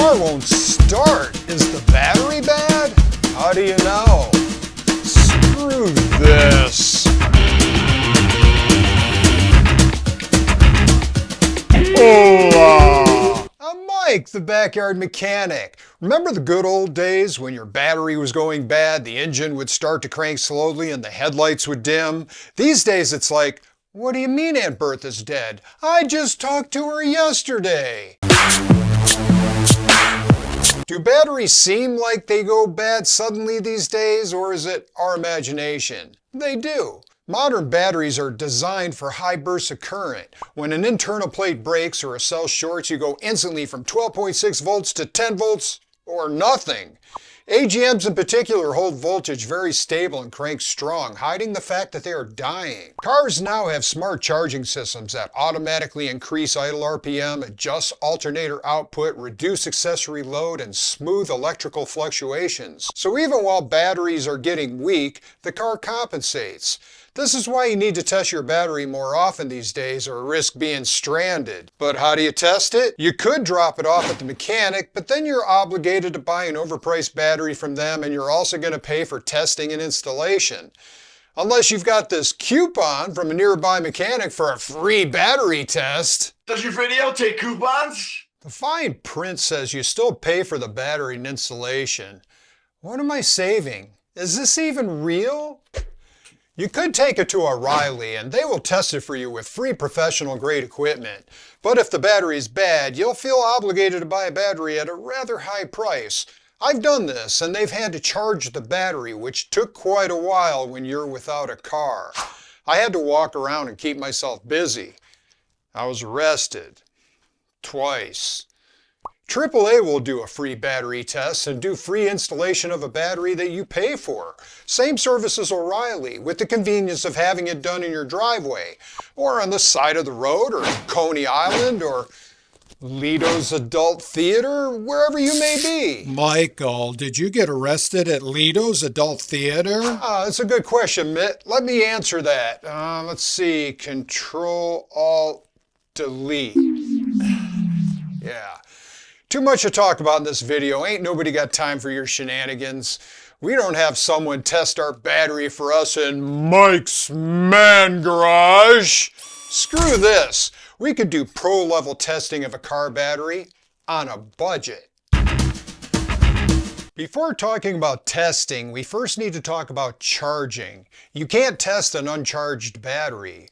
car won't start. Is the battery bad? How do you know? Screw this. Hola! I'm Mike, the backyard mechanic. Remember the good old days when your battery was going bad, the engine would start to crank slowly and the headlights would dim? These days it's like, what do you mean Aunt Bertha's dead? I just talked to her yesterday. Do batteries seem like they go bad suddenly these days, or is it our imagination? They do. Modern batteries are designed for high bursts of current. When an internal plate breaks or a cell shorts, you go instantly from 12.6 volts to 10 volts or nothing. AGMs in particular hold voltage very stable and crank strong, hiding the fact that they are dying. Cars now have smart charging systems that automatically increase idle RPM, adjust alternator output, reduce accessory load, and smooth electrical fluctuations. So even while batteries are getting weak, the car compensates. This is why you need to test your battery more often these days or risk being stranded. But how do you test it? You could drop it off at the mechanic, but then you're obligated to buy an overpriced battery from them, and you're also going to pay for testing and installation. Unless you've got this coupon from a nearby mechanic for a free battery test. Does your video take coupons? The fine print says you still pay for the battery and installation. What am I saving? Is this even real? You could take it to O'Reilly and they will test it for you with free professional grade equipment. But if the battery is bad, you'll feel obligated to buy a battery at a rather high price. I've done this and they've had to charge the battery, which took quite a while when you're without a car. I had to walk around and keep myself busy. I was arrested. Twice. AAA will do a free battery test and do free installation of a battery that you pay for. Same service as O'Reilly, with the convenience of having it done in your driveway, or on the side of the road, or Coney Island, or Lido's Adult Theater, wherever you may be. Michael, did you get arrested at Lido's Adult Theater? That's a good question, Mitt. Let me answer that. Let's see, Control-Alt-Delete. Yeah. Too much to talk about in this video. Ain't nobody got time for your shenanigans. We don't have someone test our battery for us in Mike's man garage. Screw this. We could do pro-level testing of a car battery on a budget. Before talking about testing, we first need to talk about charging. You can't test an uncharged battery.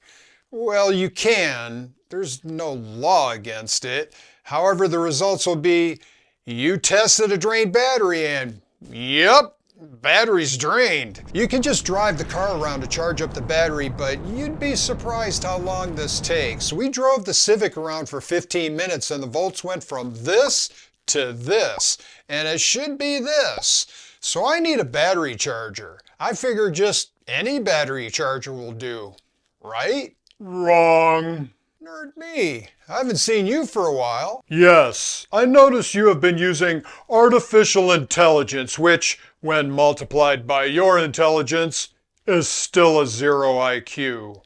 Well, you can. There's no law against it. However, the results will be, you tested a drained battery and, yep, battery's drained. You can just drive the car around to charge up the battery, but you'd be surprised how long this takes. We drove the Civic around for 15 minutes and the volts went from this to this, and it should be this. So I need a battery charger. I figure just any battery charger will do, right? Wrong. Nerd me. I haven't seen you for a while. Yes, I notice you have been using artificial intelligence, which, when multiplied by your intelligence, is still a 0 IQ.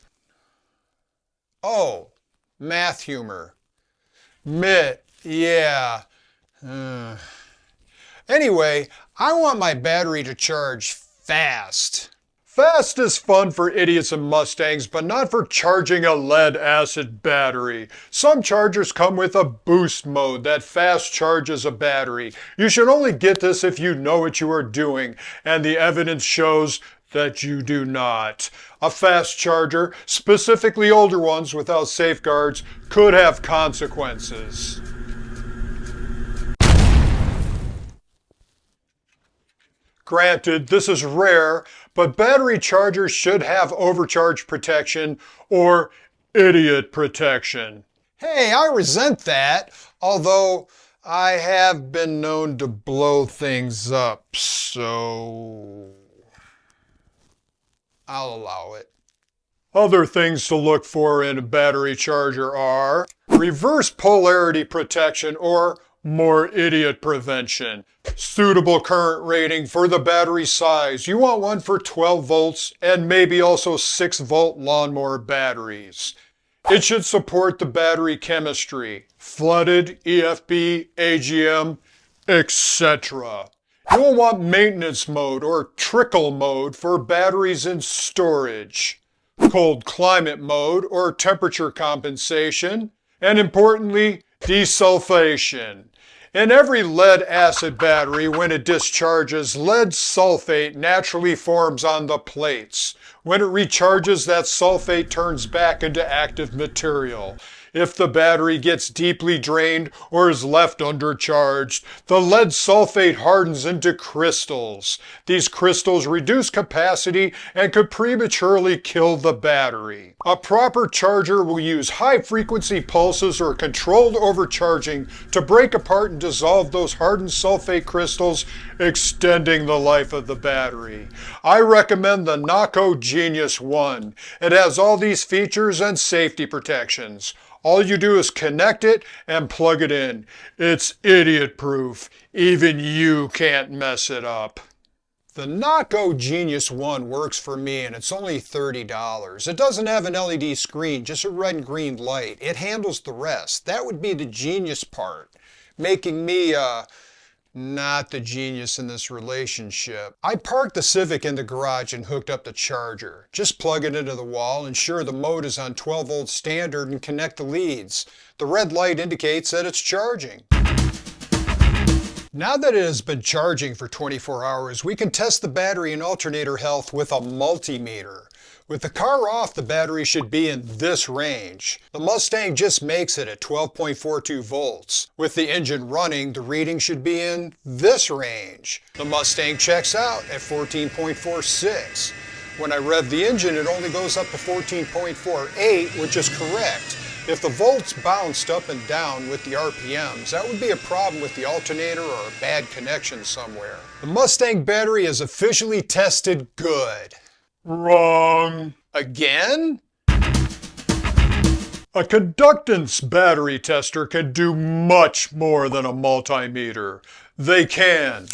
Oh, math humor. Mitt, yeah. Anyway, I want my battery to charge fast. Fast is fun for idiots and Mustangs, but not for charging a lead-acid battery. Some chargers come with a boost mode that fast charges a battery. You should only get this if you know what you are doing, and the evidence shows that you do not. A fast charger, specifically older ones without safeguards, could have consequences. Granted, this is rare, but battery chargers should have overcharge protection or idiot protection. Hey, I resent that, although I have been known to blow things up, so I'll allow it. Other things to look for in a battery charger are reverse polarity protection or more idiot prevention. Suitable current rating for the battery size. You want one for 12 volts and maybe also 6 volt lawnmower batteries. It should support the battery chemistry. Flooded, EFB, AGM, etc. You will want maintenance mode or trickle mode for batteries in storage, cold climate mode or temperature compensation, and importantly, desulfation. In every lead acid battery, when it discharges, lead sulfate naturally forms on the plates. When it recharges, that sulfate turns back into active material. If the battery gets deeply drained or is left undercharged, the lead sulfate hardens into crystals. These crystals reduce capacity and could prematurely kill the battery. A proper charger will use high-frequency pulses or controlled overcharging to break apart and dissolve those hardened sulfate crystals, extending the life of the battery. I recommend the Naco Genius One. It has all these features and safety protections. All you do is connect it and plug it in. It's idiot-proof. Even you can't mess it up. The Naco Genius One works for me and it's only $30. It doesn't have an LED screen, just a red and green light. It handles the rest. That would be the genius part, making me not the genius in this relationship. I parked the Civic in the garage and hooked up the charger. Just plug it into the wall, ensure the mode is on 12 volt standard and connect the leads. The red light indicates that it's charging. Now that it has been charging for 24 hours, we can test the battery and alternator health with a multimeter. With the car off, the battery should be in this range. The Mustang just makes it at 12.42 volts. With the engine running, the reading should be in this range. The Mustang checks out at 14.46. When I rev the engine, it only goes up to 14.48, which is correct. If the volts bounced up and down with the RPMs, that would be a problem with the alternator or a bad connection somewhere. The Mustang battery is officially tested good. Wrong. Again? A conductance battery tester can do much more than a multimeter. They can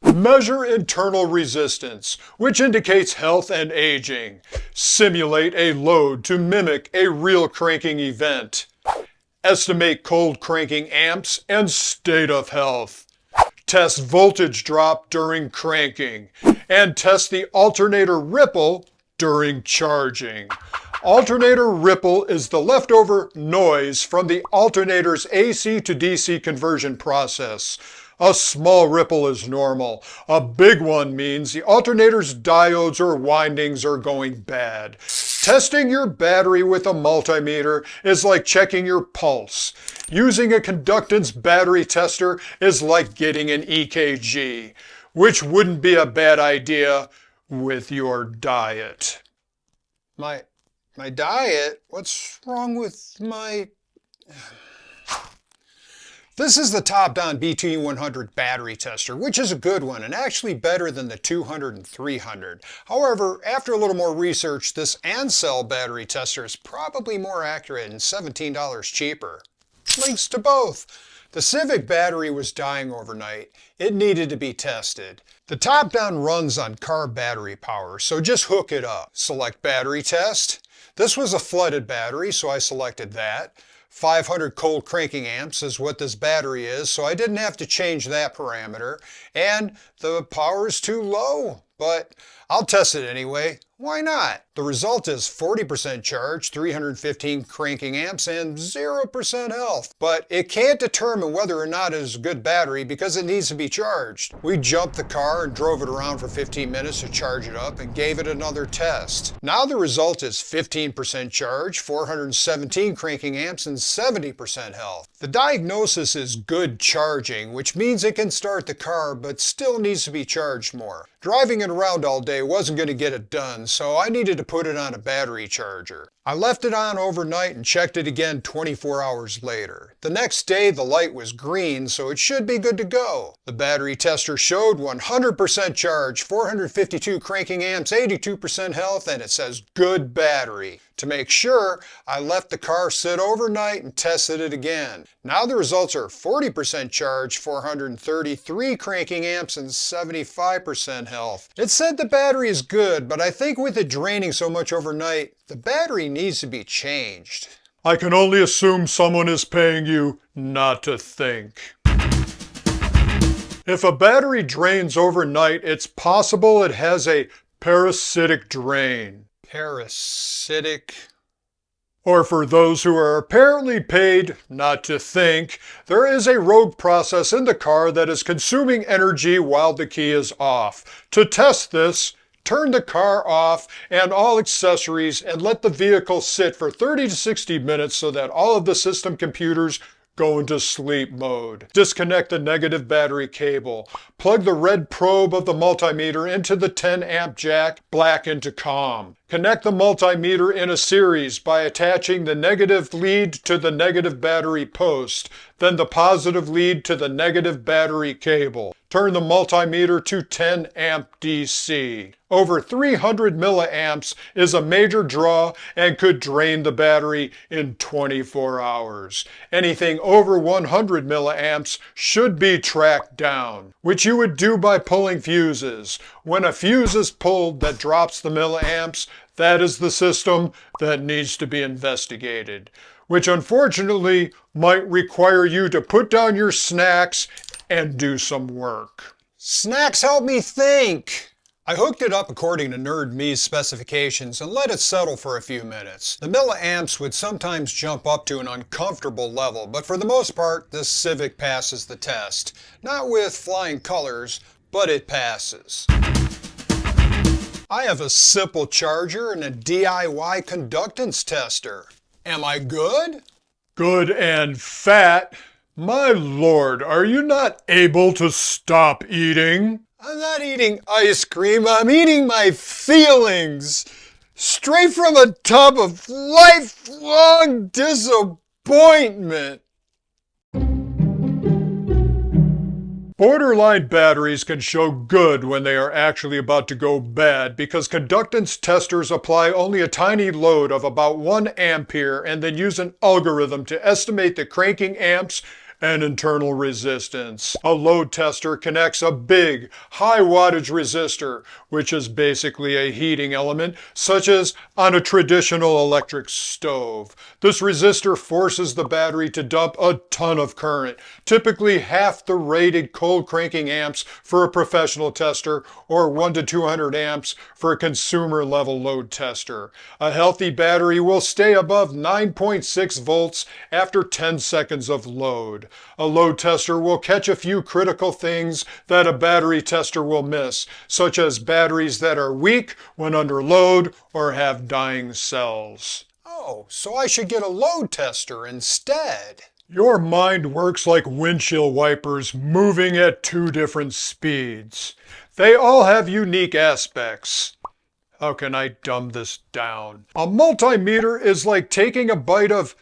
measure internal resistance, which indicates health and aging, simulate a load to mimic a real cranking event, estimate cold cranking amps and state of health, test voltage drop during cranking, and test the alternator ripple during charging. Alternator ripple is the leftover noise from the alternator's AC to DC conversion process. A small ripple is normal. A big one means the alternator's diodes or windings are going bad. Testing your battery with a multimeter is like checking your pulse. Using a conductance battery tester is like getting an EKG, which wouldn't be a bad idea with your diet. My diet? What's wrong with my... This is the top-down BT100 battery tester, which is a good one and actually better than the 200 and 300. However, after a little more research, this Ancel battery tester is probably more accurate and $17 cheaper. Links to both. The Civic battery was dying overnight. It needed to be tested. The top-down runs on car battery power, so just hook it up. Select battery test. This was a flooded battery, so I selected that. 500 cold cranking amps is what this battery is, so I didn't have to change that parameter. And the power is too low, but I'll test it anyway. Why not? The result is 40% charge, 315 cranking amps, and 0% health. But it can't determine whether or not it is a good battery because it needs to be charged. We jumped the car and drove it around for 15 minutes to charge it up and gave it another test. Now the result is 15% charge, 417 cranking amps, and 70% health. The diagnosis is good charging, which means it can start the car but still needs to be charged more. Driving it around all day wasn't going to get it done, so I needed to put it on a battery charger. I left it on overnight and checked it again 24 hours later. The next day the light was green, so it should be good to go. The battery tester showed 100% charge, 452 cranking amps, 82% health, and it says good battery. To make sure, I left the car sit overnight and tested it again. Now the results are 40% charge, 433 cranking amps, and 75% health. It said the battery is good, but I think with it draining so much overnight, the battery needs to be changed. I can only assume someone is paying you not to think. If a battery drains overnight, it's possible it has a parasitic drain. Parasitic. Or for those who are apparently paid not to think, there is a rogue process in the car that is consuming energy while the key is off. To test this, turn the car off and all accessories and let the vehicle sit for 30 to 60 minutes so that all of the system computers go into sleep mode. Disconnect the negative battery cable. Plug the red probe of the multimeter into the 10 amp jack, black into COM. Connect the multimeter in a series by attaching the negative lead to the negative battery post, then the positive lead to the negative battery cable. Turn the multimeter to 10 amp DC. Over 300 milliamps is a major draw and could drain the battery in 24 hours. Anything over 100 milliamps should be tracked down, which you would do by pulling fuses. When a fuse is pulled that drops the milliamps, that is the system that needs to be investigated, which unfortunately might require you to put down your snacks and do some work. Snacks help me think. I hooked it up according to Nerd Me's specifications and let it settle for a few minutes. The milliamps would sometimes jump up to an uncomfortable level, but for the most part, this Civic passes the test. Not with flying colors, but it passes. I have a simple charger and a DIY conductance tester. Am I good? Good and fat? My lord, are you not able to stop eating? I'm not eating ice cream, I'm eating my feelings. Straight from a tub of lifelong disappointment. Borderline batteries can show good when they are actually about to go bad because conductance testers apply only a tiny load of about 1 ampere and then use an algorithm to estimate the cranking amps and internal resistance. A load tester connects a big, high wattage resistor, which is basically a heating element, such as on a traditional electric stove. This resistor forces the battery to dump a ton of current, typically half the rated cold cranking amps for a professional tester or 1 to 200 amps for a consumer level load tester. A healthy battery will stay above 9.6 volts after 10 seconds of load. A load tester will catch a few critical things that a battery tester will miss, such as batteries that are weak when under load or have dying cells. Oh, so I should get a load tester instead. Your mind works like windshield wipers moving at 2 different speeds. They all have unique aspects. How can I dumb this down? A multimeter is like taking a bite of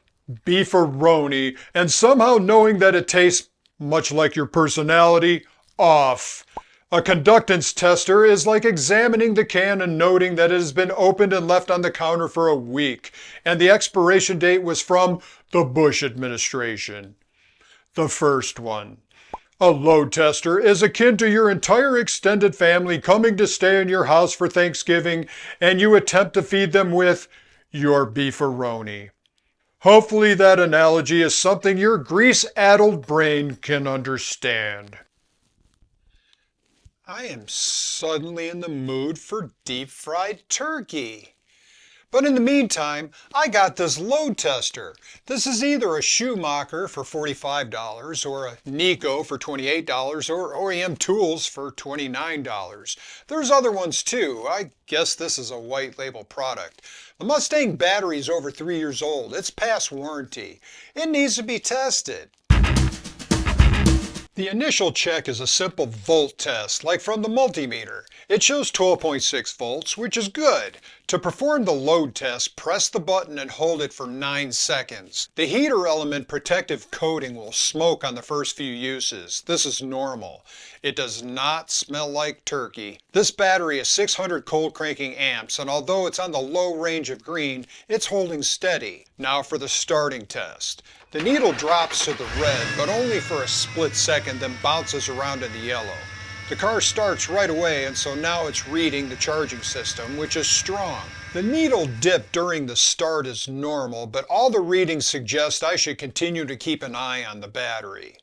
beefaroni and somehow knowing that it tastes, much like your personality, off. A conductance tester is like examining the can and noting that it has been opened and left on the counter for a week, and the expiration date was from the Bush administration. The first one. A load tester is akin to your entire extended family coming to stay in your house for Thanksgiving, and you attempt to feed them with your beefaroni. Hopefully that analogy is something your grease-addled brain can understand. I am suddenly in the mood for deep-fried turkey. But in the meantime, I got this load tester. This is either a Schumacher for $45 or a Nico for $28 or OEM Tools for $29. There's other ones too. I guess this is a white label product. The Mustang battery is over 3 years old. It's past warranty. It needs to be tested. The initial check is a simple volt test, like from the multimeter. It shows 12.6 volts, which is good. To perform the load test, press the button and hold it for 9 seconds. The heater element protective coating will smoke on the first few uses. This is normal. It does not smell like turkey. This battery is 600 cold cranking amps, and although it's on the low range of green, it's holding steady. Now for the starting test. The needle drops to the red, but only for a split second, then bounces around in the yellow. The car starts right away, and so now it's reading the charging system, which is strong. The needle dip during the start is normal, but all the readings suggest I should continue to keep an eye on the battery.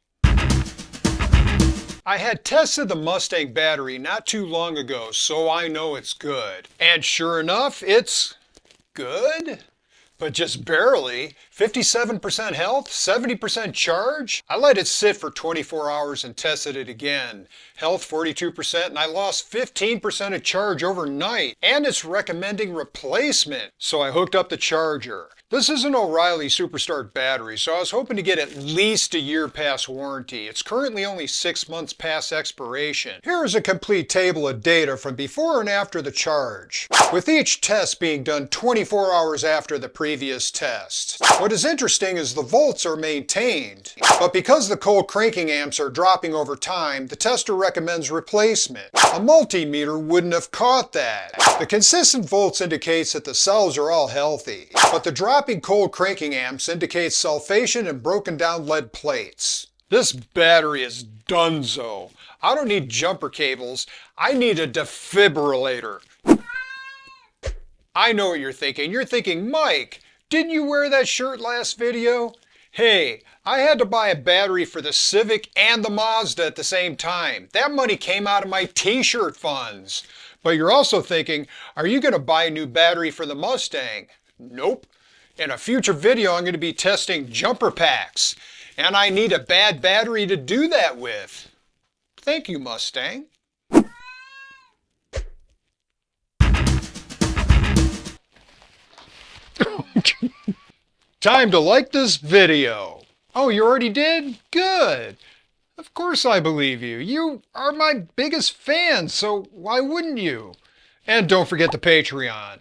I had tested the Mustang battery not too long ago, so I know it's good. And sure enough, it's good, but just barely. 57% health, 70% charge. I let it sit for 24 hours and tested it again. Health 42%, and I lost 15% of charge overnight. And it's recommending replacement, so I hooked up the charger. This is an O'Reilly Superstart battery, so I was hoping to get at least a year past warranty. It's currently only 6 months past expiration. Here is a complete table of data from before and after the charge, with each test being done 24 hours after the previous test. What is interesting is the volts are maintained, but because the cold cranking amps are dropping over time, the tester recommends replacement. A multimeter wouldn't have caught that. The consistent volts indicates that the cells are all healthy, but the dropping cold cranking amps indicates sulfation and broken down lead plates. This battery is donezo. I don't need jumper cables, I need a defibrillator. I know what you're thinking. You're thinking, Mike, didn't you wear that shirt last video? Hey, I had to buy a battery for the Civic and the Mazda at the same time. That money came out of my t-shirt funds. But you're also thinking, are you going to buy a new battery for the Mustang? Nope. In a future video, I'm going to be testing jumper packs. And I need a bad battery to do that with. Thank you, Mustang. Time to like this video. Oh, you already did? Good. Of course I believe you. You are my biggest fan, so why wouldn't you? And don't forget the Patreon.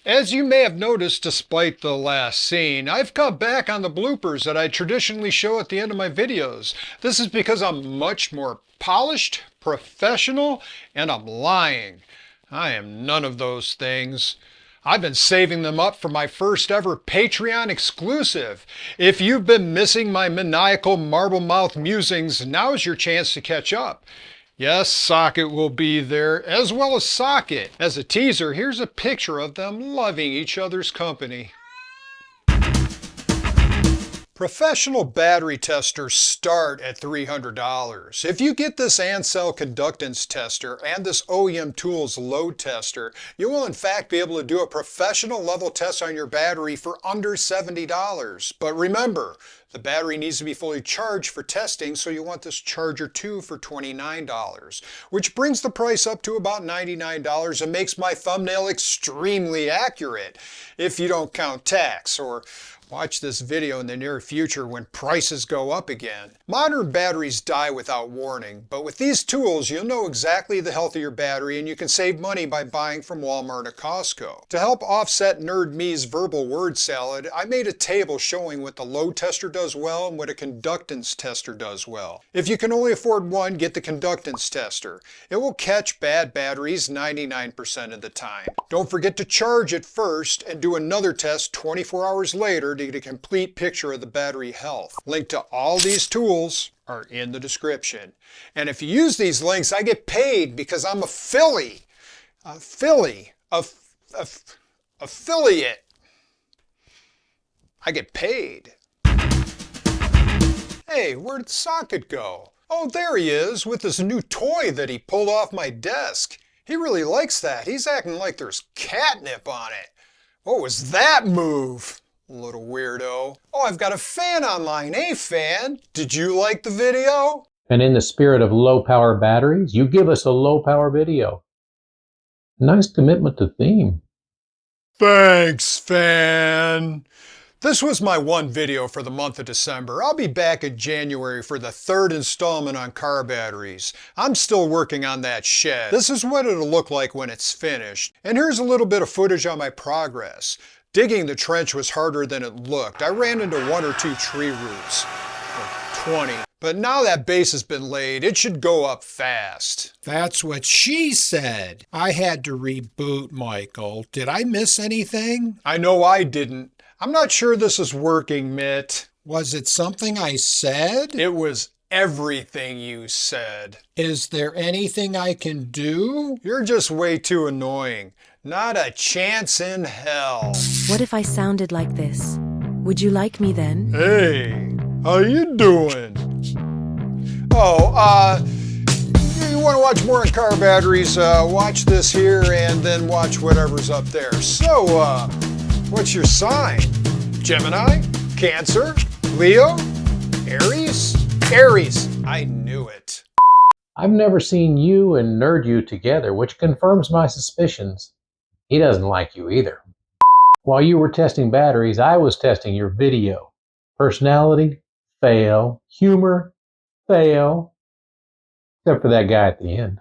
As you may have noticed, despite the last scene, I've cut back on the bloopers that I traditionally show at the end of my videos. This is because I'm much more polished, professional, and I'm lying. I am none of those things. I've been saving them up for my first ever Patreon exclusive. If you've been missing my maniacal marble mouth musings, now's your chance to catch up. Yes, Socket will be there, as well as Socket. As a teaser, here's a picture of them loving each other's company. Professional battery testers start at $300. If you get this Ansel Conductance Tester and this OEM Tools Load Tester, you will in fact be able to do a professional level test on your battery for under $70. But remember, the battery needs to be fully charged for testing, so you want this charger too for $29, which brings the price up to about $99 and makes my thumbnail extremely accurate, if you don't count tax, or watch this video in the near future when prices go up again. Modern batteries die without warning, but with these tools you'll know exactly the health of your battery and you can save money by buying from Walmart or Costco. To help offset Nerd Me's verbal word salad, I made a table showing what the load tester does well and what a conductance tester does well. If you can only afford one, get the conductance tester. It will catch bad batteries 99% of the time. Don't forget to charge it first and do another test 24 hours later to get a complete picture of the battery health. Link to all these tools are in the description. And if you use these links, I get paid because I'm affiliate. I get paid. Hey, where'd Socket go? Oh, there he is with this new toy that he pulled off my desk. He really likes that. He's acting like there's catnip on it. What was that move? Little weirdo. Oh, I've got a fan online. Hey, fan, did you like the video? And in the spirit of low-power batteries, you give us a low-power video. Nice commitment to theme. Thanks, fan. This was my one video for the month of December. I'll be back in January for the third installment on car batteries. I'm still working on that shed. This is what it'll look like when it's finished. And here's a little bit of footage on my progress. Digging the trench was harder than it looked. I ran into 1 or 2 tree roots, or 20. But now that base has been laid, it should go up fast. That's what she said. I had to reboot, Michael. Did I miss anything? I know I didn't. I'm not sure this is working, Mitt. Was it something I said? It was everything you said. Is there anything I can do? You're just way too annoying. Not a chance in hell. What if I sounded like this? Would you like me then? Hey, how you doing? Oh, want to watch more on car batteries, watch this here and then watch whatever's up there. So, what's your sign? Gemini? Cancer? Leo? Aries? Aries. I knew it. I've never seen you and Nerd You together, which confirms my suspicions. He doesn't like you either. While you were testing batteries, I was testing your video. Personality? Fail. Humor? Fail. Except for that guy at the end.